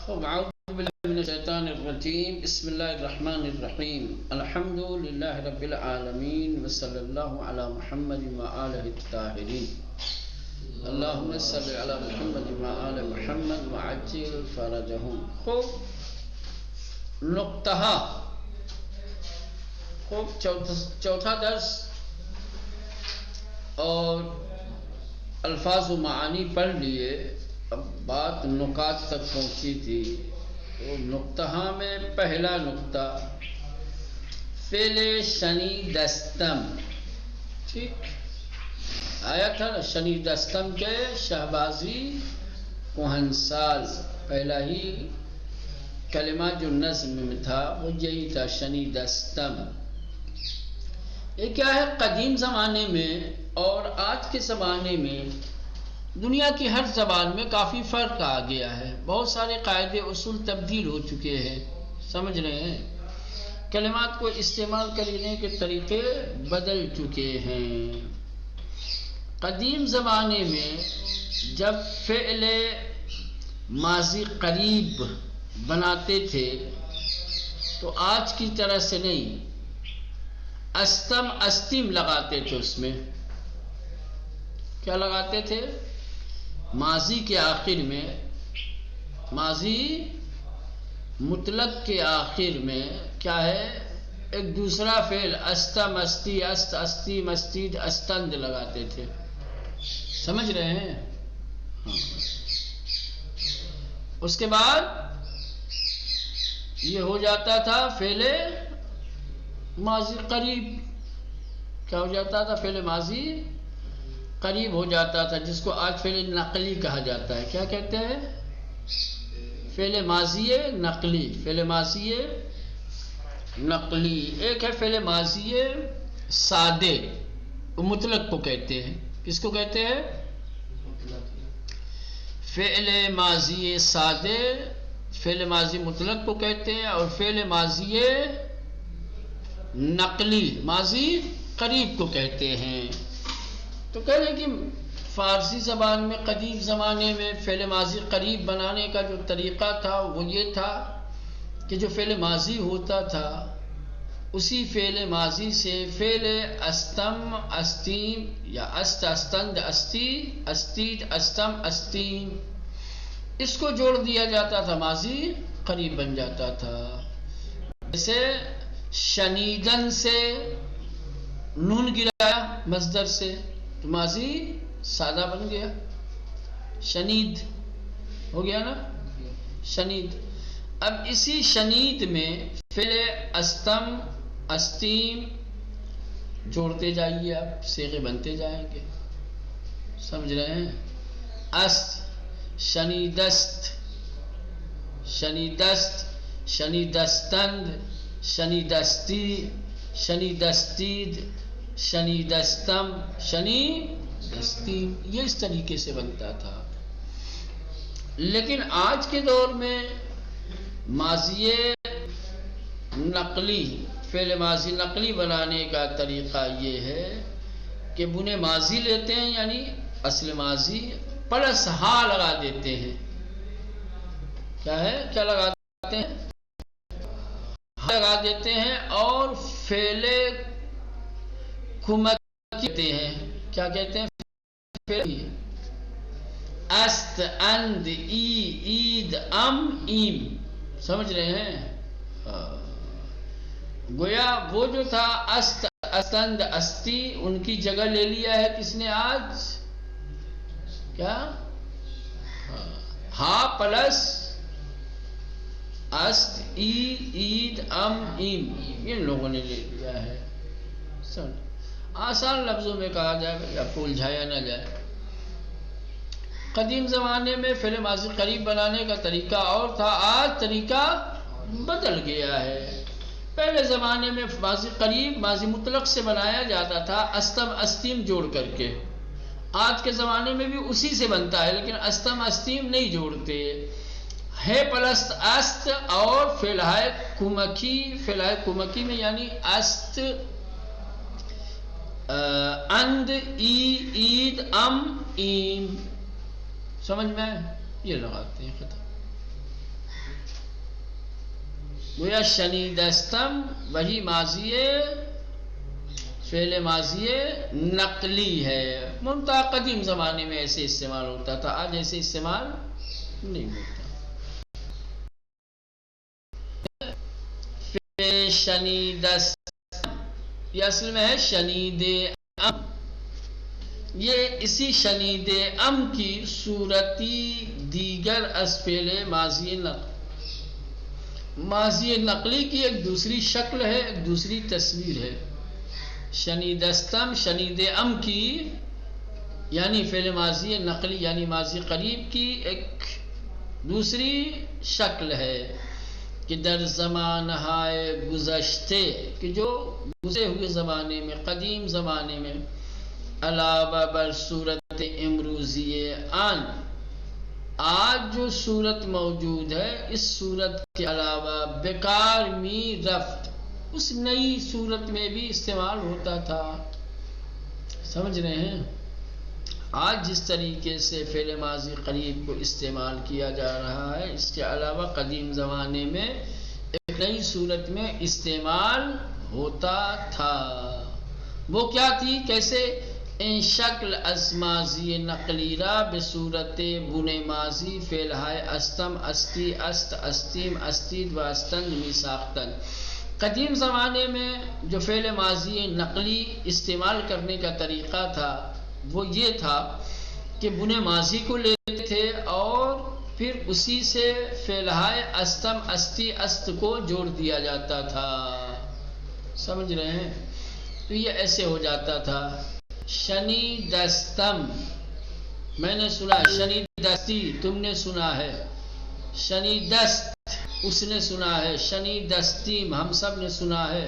أعوذ بالله من الشيطان الرجيم. بسم الله الرحمن الرحيم. الحمد لله رب العالمين وصلى الله على محمد وآله الطاهرين. اللهم صل على محمد وآل محمد وعجل فرجهم. خوب نقطہ خوب چوتھا درس اور الفاظ و معانی پڑھ لیے. اب بات نکات تک پہنچی تھی. تو نقطہ میں پہلا نقطہ فعل شنیدستم. ٹھیک آیا تھا نا، شنیدستم کے شہبازی کوہنسال. پہلا ہی کلمہ جو نظم میں تھا وہ یہی تھا، شنیدستم. یہ کیا ہے؟ قدیم زمانے میں اور آج کے زمانے میں دنیا کی ہر زبان میں کافی فرق آ گیا ہے. بہت سارے قاعدے اصول تبدیل ہو چکے ہیں. سمجھ رہے ہیں؟ کلمات کو استعمال کرنے کے طریقے بدل چکے ہیں. قدیم زمانے میں جب فعل ماضی قریب بناتے تھے تو آج کی طرح سے نہیں، استم استیم لگاتے تھے. اس میں کیا لگاتے تھے؟ ماضی کے آخر میں، ماضی مطلق کے آخر میں کیا ہے؟ ایک دوسرا فعل استم استی است استیم استید استند لگاتے تھے. سمجھ رہے ہیں؟ اس کے بعد یہ ہو جاتا تھا فعل ماضی قریب. کیا ہو جاتا تھا؟ فعل ماضی قریب ہو جاتا تھا، جس کو آج فعل نقلی کہا جاتا ہے. کیا کہتے ہیں؟ فعل ماضی نقلی. فعل ماضی نقلی. ایک ہے فعل ماضی سادے، وہ مطلق کو کہتے ہیں. کس کو کہتے ہیں؟ فعل ماضی سادے فعل ماضی مطلق کو کہتے ہیں. اور فعل ماضی نقلی ماضی قریب کو کہتے ہیں. تو کہہ رہے کہ فارسی زبان میں قدیم زمانے میں فعل ماضی قریب بنانے کا جو طریقہ تھا وہ یہ تھا کہ جو فعل ماضی ہوتا تھا اسی فعل ماضی سے فعل استم استیم یا است استند استی استید استم استیم اس کو جوڑ دیا جاتا تھا، ماضی قریب بن جاتا تھا. جیسے شنیدن سے نون گرایا مصدر سے تو ماضی سادہ بن گیا، شنید ہو گیا نا، شنید. اب اسی شنید میں فعل استم استیم جوڑتے جائیے، اب صیغے بنتے جائیں گے. سمجھ رہے ہیں؟ است شنیدست شنیدست شنیدستند شنیدستی شنیدستید شنیدستم شنیدستیم. یہ اس طریقے سے بنتا تھا. لیکن آج کے دور میں ماضی نقلی فعل ماضی نقلی بنانے کا طریقہ یہ ہے کہ بنے ماضی لیتے ہیں، یعنی اصل ماضی پلس ہا لگا دیتے ہیں. کیا ہے؟ کیا لگاتے ہیں؟ ہا لگا دیتے ہیں. اور فعل کمک کہتے ہیں. کیا کہتے ہیں؟ است اند ای اید ام ایم. سمجھ رہے ہیں؟ گویا وہ جو تھا است استند استی ان کی جگہ لے لیا ہے کس نے آج؟ کیا؟ ہا پلس است ای اید ام ایم ان لوگوں نے لے لیا ہے. آسان لفظوں میں کہا جائے یا الجھایا نہ جائے. قدیم زمانے میں فعل ماضی قریب بنانے کا طریقہ اور تھا، آج طریقہ بدل گیا ہے. پہلے زمانے میں ماضی قریب ماضی مطلق سے بنایا جاتا تھا استم استیم جوڑ کر کے. آج کے زمانے میں بھی اسی سے بنتا ہے، لیکن استم استیم نہیں جوڑتے. ہے پلس است اور فعل ہے کمکی. فعل ہے کمکی میں یعنی است اند ای اید ام ایم. سمجھ میں یہ لگاتے ہیں. ختم. گویا شنیدستم وہی ماضی فعل ماضی نقلی ہے، منتہا قدیم زمانے میں ایسے استعمال ہوتا تھا، آج ایسے استعمال نہیں ہوتا۔ شنیدستم یہ اصل میں ہے شنید ام، یہ اسی شنید ام کی صورتی دیگر از فعل ماضی نقل، ماضی نقلی کی ایک دوسری شکل ہے، ایک دوسری تصویر ہے۔ شنیدستم شنید ام کی یعنی فعل ماضی نقلی یعنی ماضی قریب کی ایک دوسری شکل ہے کہ در زمانہ گزشتے، کہ جو گزرے ہوئے زمانے میں، قدیم زمانے میں، علاوہ بر صورت امروزی آن، آج جو صورت موجود ہے اس صورت کے علاوہ بیکار می رفت، اس نئی صورت میں بھی استعمال ہوتا تھا۔ سمجھ رہے ہیں؟ آج جس طریقے سے فعل ماضی قریب کو استعمال کیا جا رہا ہے، اس کے علاوہ قدیم زمانے میں ایک نئی صورت میں استعمال ہوتا تھا۔ وہ کیا تھی؟ کیسے؟ ان شکل از ماضی نقلی را بصورت بن ماضی فعل ہے استم استی است استیم استید و استند می ساختن۔ قدیم زمانے میں جو فعل ماضی نقلی استعمال کرنے کا طریقہ تھا وہ یہ تھا کہ بن ماضی کو لیتے تھے اور پھر اسی سے فعل ہے استم استی است کو جوڑ دیا جاتا تھا۔ سمجھ رہے ہیں؟ تو یہ ایسے ہو جاتا تھا، شنیدستم میں نے سنا، شنیدستی تم نے سنا ہے، شنیدست اس نے سنا ہے، شنیدستیم ہم سب نے سنا ہے،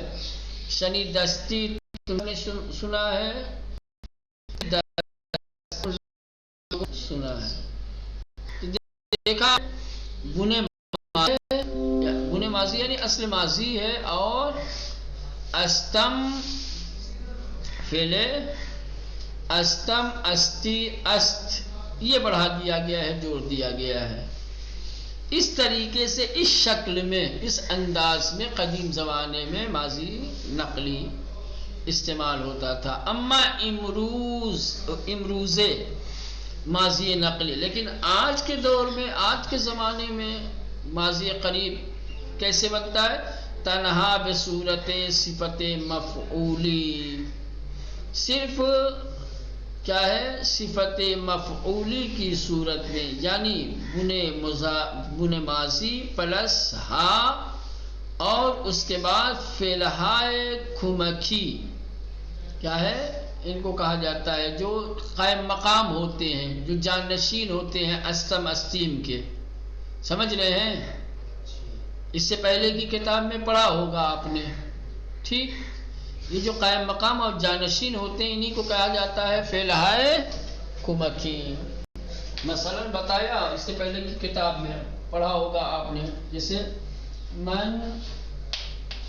شنیدستی تم نے سنا ہے، سنا ہے۔ دیکھا بن ماضی یعنی اصل ماضی ہے، اور استم فعل استم استی است یہ بڑھا دیا گیا ہے، جوڑ دیا گیا ہے۔ اس طریقے سے اس شکل میں، اس انداز میں قدیم زمانے میں ماضی نقلی استعمال ہوتا تھا۔ اما امروزے ماضی نقلی، لیکن آج کے دور میں، آج کے زمانے میں ماضی قریب کیسے بنتا ہے؟ تنہا بصورت صفت مفعولی، صرف کیا ہے؟ صفت مفعولی کی صورت میں، یعنی بن ماضی پلس ہا اور اس کے بعد فعل ہائے کھمکی، کیا ہے؟ ان کو کہا جاتا ہے جو قائم مقام ہوتے ہیں، جو جانشین ہوتے ہیں استم استیم کے۔ سمجھ رہے ہیں؟ اس سے پہلے کی کتاب میں پڑھا ہوگا آپ نے، ٹھیک؟ یہ جو قائم مقام اور جانشین ہوتے ہیں انہی کو کہا جاتا ہے فعل ہائے کھمکی۔ مثلا بتایا اس سے پہلے کی کتاب میں پڑھا ہوگا آپ نے، جیسے من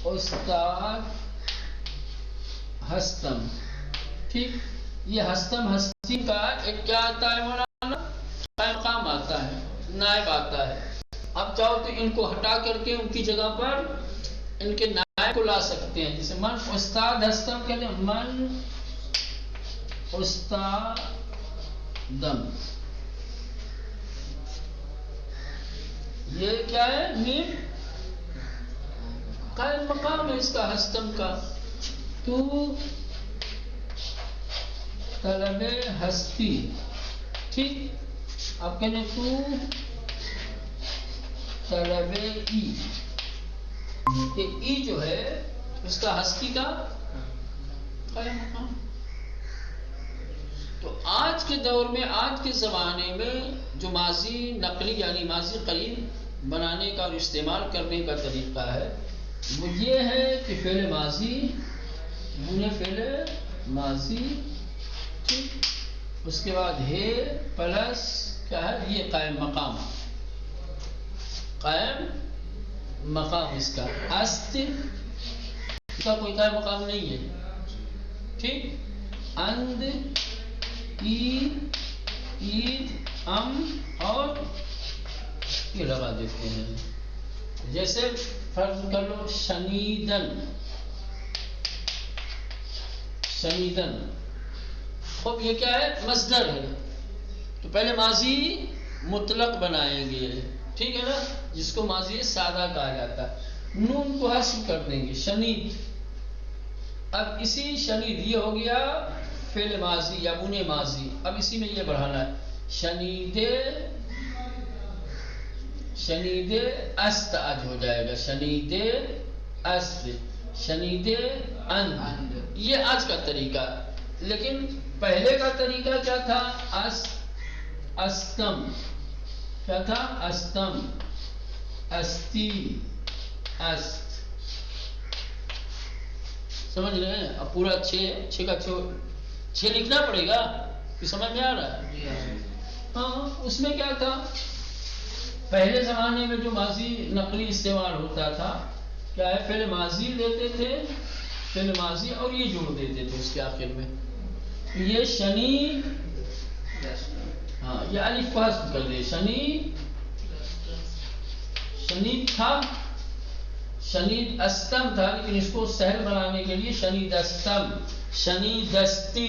استاد ہستم، ٹھیک؟ یہ ہستم ہستی کا ایک کیا آتا ہے مولانا؟ قائم مقام آتا ہے، نائب آتا ہے۔ اب چاہو تو ان کو ہٹا کر کے ان کی جگہ پر ان کے نائب کو لا سکتے ہیں، جیسے من استاد ہستم کہتے ہیں، من استاد دم، یہ کیا ہے؟ میم قائم مقام ہے اس کا، ہستم کا۔ تو طلب ہستی، ٹھیک؟ اب کہنے تو طلب ای، کہ ای جو ہے اس کا ہستی کا قائم مقام۔ تو آج کے دور میں، آج کے زمانے میں جو ماضی نقلی یعنی ماضی قریب بنانے کا اور استعمال کرنے کا طریقہ ہے وہ یہ ہے کہ فعل ماضی بن فعل ماضی، ٹھیک؟ اس کے بعد ہے پلس کیا ہے؟ یہ قائم مقام، قائم مقام اس کا است، اس کا کوئی قائم مقام نہیں ہے، ٹھیک؟ اند، عید، ام اور یہ لگا دیتے ہیں، جیسے فرض کر لو شنیدن، شنیدن، خب یہ کیا ہے؟ مصدر ہے، تو پہلے ماضی مطلق بنائیں گے، ٹھیک ہے نا، جس کو ماضی سادہ کہا جاتا ہے، نون کو حذف کر دیں گے، شنید۔ اب اسی شنید یہ ہو گیا فعل ماضی یا بنے ماضی، اب اسی میں یہ بڑھانا ہے، شنید، شنید است آج ہو جائے گا، شنید است، شنید اند، یہ آج کا طریقہ۔ لیکن پہلے کا طریقہ کیا تھا؟ استم، کیا تھا؟ استم، استی، است، سمجھ رہے ہیں؟ اب پورا چھ کا چھ لکھنا پڑے گا، کہ سمجھ میں آ رہا ہے؟ ہاں، اس میں کیا تھا؟ پہلے زمانے میں جو ماضی نقلی استعمال ہوتا تھا، کیا ہے؟ فعل ماضی لیتے تھے، فعل ماضی اور یہ جوڑ دیتے تھے اس کے آخر میں، یہ شنی، ہاں یہ الف کو حذف کر دے، شنید تھا، شنید استم تھا، لیکن اس کو سہل بنانے کے لیے شنید استم، شنیدستی،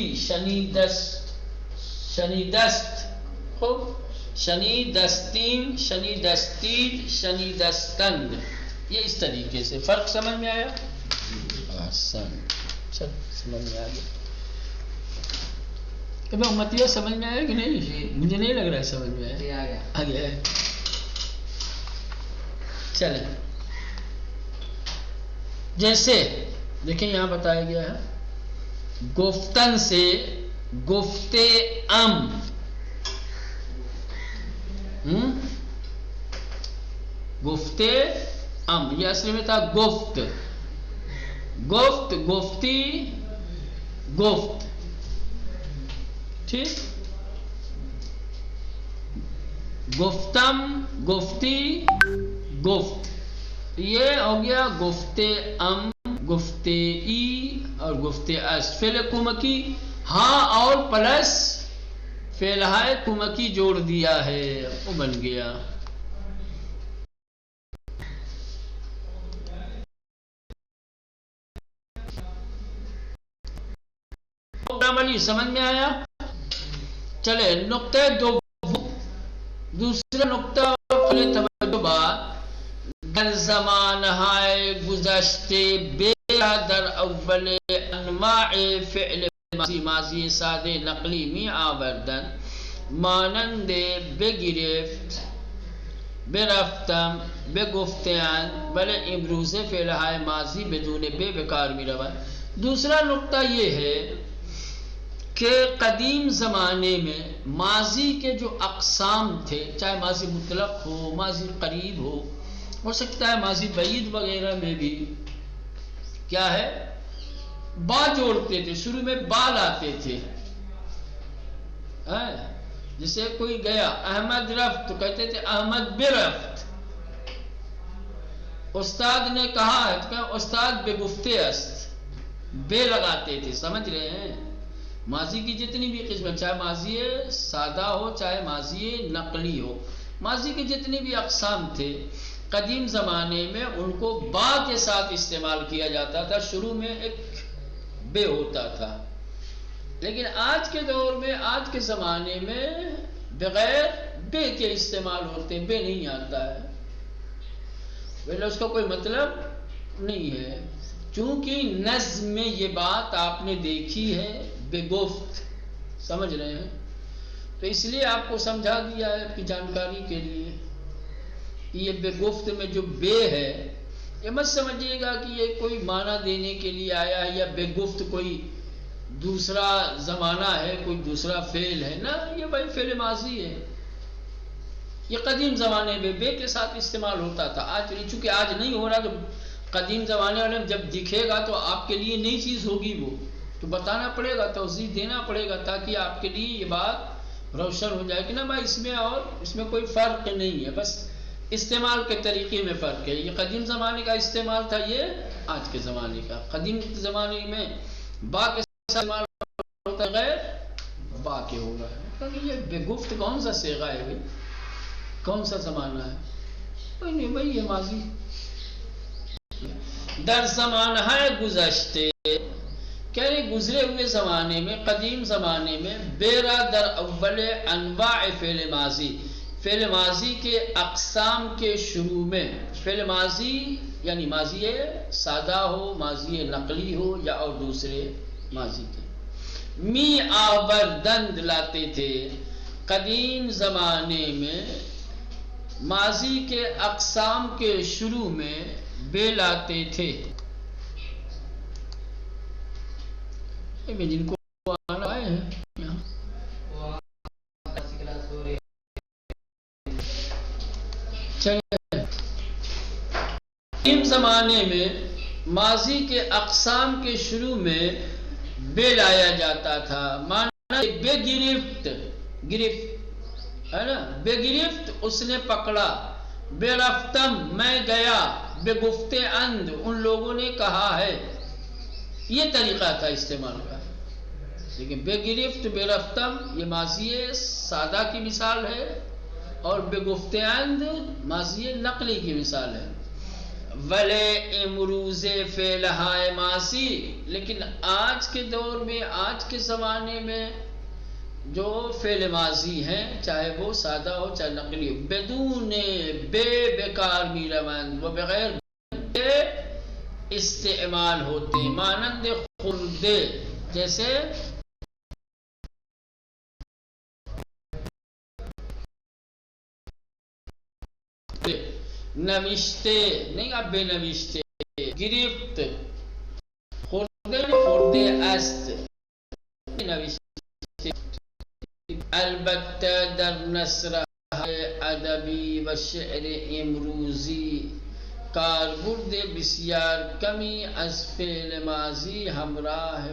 شنیدست، خوب، شنیدستین، شنیدستید، شنیدستند، یہ اس طریقے سے۔ فرق سمجھ میں آیا؟ احسن، چل سمجھ میں آ گیا۔ کہ میں امتیہ سمجھ میں آیا کہ نہیں؟ مجھے نہیں لگ رہا ہے سمجھ میں آیا، آ گیا ہے۔ چلیں، جیسے دیکھیں یہاں بتایا گیا ہے، گفتن سے گفتے ام، گفتے ام، یہ اصل میں تھا گفت، گفت، گفتی، گفت، ٹھیک، گفتم، گفتی، گفت، یہ ہو گیا گفتے ام، گفتے ای اور گفتے اس، فعل کمکی ہاں اور پلس فعل ہائے کمکی جوڑ دیا ہے، وہ بن گیا۔ عملی سمجھ میں آیا؟ چلے نقطہ دو، دوسرا نقطہ توجہ بات، در زمان ہائے گزشتے بے در اول انواع فعل ماضی سادے نقلی می آوردن، مانند بگرفت، برفتم، بگفتیان، بلے امروز فعل ہائے ماضی بدون بے بیکار می روان۔ دوسرا نقطہ یہ ہے کہ قدیم زمانے میں ماضی کے جو اقسام تھے، چاہے ماضی مطلق ہو، ماضی قریب ہو سکتا ہے ماضی بعید وغیرہ میں بھی کیا ہے؟ با جوڑتے تھے، شروع میں با لاتے تھے، جسے کوئی گیا احمد رفت تو کہتے تھے احمد برفت، استاد نے کہا ہے تو کہا استاد بے گفتے است، بے لگاتے تھے، سمجھ رہے ہیں؟ ماضی کی جتنی بھی قسم، چاہے ماضی سادہ ہو چاہے ماضی نقلی ہو، ماضی کے جتنی بھی اقسام تھے قدیم زمانے میں ان کو با کے ساتھ استعمال کیا جاتا تھا، شروع میں ایک بے ہوتا تھا، لیکن آج کے دور میں، آج کے زمانے میں بغیر بے کے استعمال ہوتے، بے نہیں آتا ہے، ویسے اس کا کوئی مطلب نہیں ہے، چونکہ نظم میں یہ بات آپ نے دیکھی ہے بے گفت، سمجھ رہے ہیں؟ تو اس لیے آپ کو سمجھا دیا ہے کہ جانکاری کے لیے یہ بے گفت میں جو بے ہے، یہ مت سمجھیے گا کہ یہ کوئی معنی دینے کے لیے آیا ہے، یا بے گفت کوئی دوسرا زمانہ ہے، کوئی دوسرا فعل ہے، نا، یہ بھائی فعل ماضی ہے، یہ قدیم زمانے میں بے کے ساتھ استعمال ہوتا تھا، آج چونکہ آج نہیں ہو رہا، تو قدیم زمانے والے جب دکھے گا تو آپ کے لیے نئی چیز ہوگی، وہ تو بتانا پڑے گا، توضیح دینا پڑے گا، تاکہ آپ کے لیے یہ بات روشن ہو جائے کہ نا بھائی اس میں اور اس میں کوئی فرق نہیں ہے، بس استعمال کے طریقے میں فرق ہے، یہ قدیم زمانے کا استعمال تھا، یہ آج کے زمانے کا۔ قدیم زمانے میں با کے استعمال ہوتا ہے، غیر با کے ہو رہا ہے، کیونکہ یہ بے گفت کون سا صیغہ ہے بھائی؟ کون سا زمانہ ہے؟ کوئی نہیں بھائی، یہ ماضی در زمانہ گزشتے، کہہ رہے گزرے ہوئے زمانے میں، قدیم زمانے میں، بیرا در اول انواع فعل ماضی، فعل ماضی کے اقسام کے شروع میں، فعل ماضی یعنی ماضی سادہ ہو، ماضی نقلی ہو یا اور دوسرے ماضی کے، می آوردند لاتے تھے، قدیم زمانے میں ماضی کے اقسام کے شروع میں بے لاتے تھے، جن کو آنا آئے ہیں قدیم زمانے میں ماضی کے اقسام کے شروع میں بے لایا جاتا تھا، مانا بے گرفت، گرفت ہے نا، بے گرفت اس نے پکڑا، بے رفتم میں گیا، بے گفتے اند ان لوگوں نے کہا ہے، یہ طریقہ تھا استعمال کا۔ لیکن بے گرفت بے رفتم یہ ماضی سادہ کی مثال ہے، اور بے گفتے اند ماضی نقلی کی مثال ہے۔ ولے امروز فعلہائے ماضی، لیکن آج کے دور میں، آج کے زمانے میں جو فعل ماضی ہیں، چاہے وہ سادہ ہو چاہے نقلی ہو، بدون بے بیکار میرمند و بغیر بے استعمال ہوتے، مانند خوردے، جیسے نوشتے نہیں، اب بے نوشتے، گرفت، خوردے خوردے است، نوشتے، البتہ در نثر ادبی و شعر امروزی کاربرد بسیار کمی از فعل ماضی ہمراہ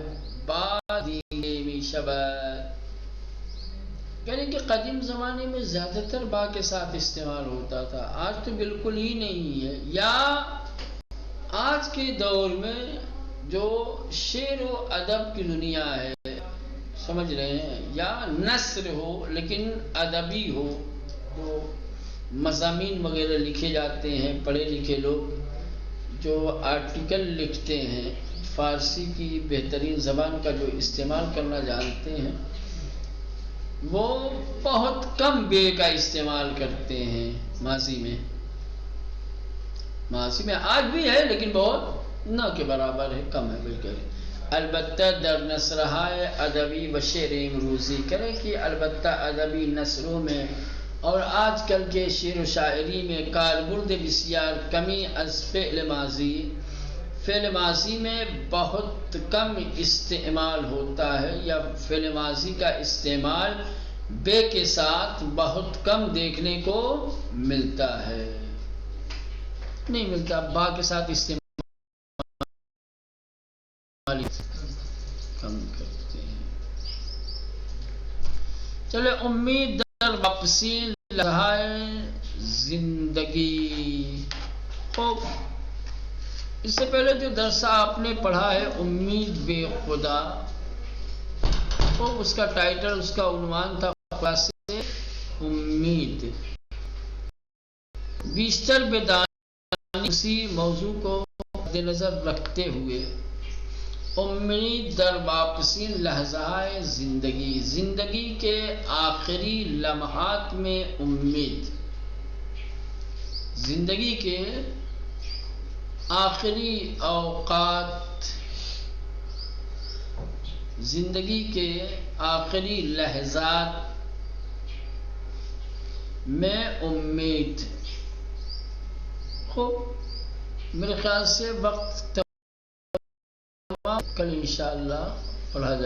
با دیده می شود، یعنی کہ قدیم زمانے میں زیادہ تر با کے ساتھ استعمال ہوتا تھا، آج تو بالکل ہی نہیں ہے، یا آج کے دور میں جو شعر و ادب کی دنیا ہے، سمجھ رہے ہیں، یا نثر ہو لیکن ادبی ہو، جو مضامین وغیرہ لکھے جاتے ہیں، پڑھے لکھے لوگ جو آرٹیکل لکھتے ہیں، فارسی کی بہترین زبان کا جو استعمال کرنا جانتے ہیں، وہ بہت کم بے کا استعمال کرتے ہیں ماضی میں، ماضی میں آج بھی ہے لیکن بہت نہ کے برابر ہے، کم ہے بالکل۔ البتہ در نثرہائے ادبی و شعر امروزی، کریں کہ البتہ ادبی نثروں میں اور آج کل کے شعر و شاعری میں کاربرد بسیار کمی از فعل ماضی، فعل ماضی میں بہت کم استعمال ہوتا ہے، یا فعل ماضی کا استعمال بے کے ساتھ بہت کم دیکھنے کو ملتا ہے، نہیں ملتا، با کے ساتھ استعمال کم کرتے ہیں۔ چلے امید در واپسی لمحۂ زندگی، خوب اس سے پہلے جو درس آپ نے پڑھا ہے امید بے خدا، تو اس کا ٹائٹل، اس کا عنوان تھا خلاصے امید، بیشتر بدانی اسی موضوع کو مد نظر رکھتے ہوئے امید در واپسی لحظۂ زندگی، زندگی کے آخری لمحات میں امید، زندگی کے آخری اوقات، زندگی کے آخری لحظات میں امید۔ خوب، میرے خیال سے وقت تمام، کل انشاءاللہ پڑھا جائے۔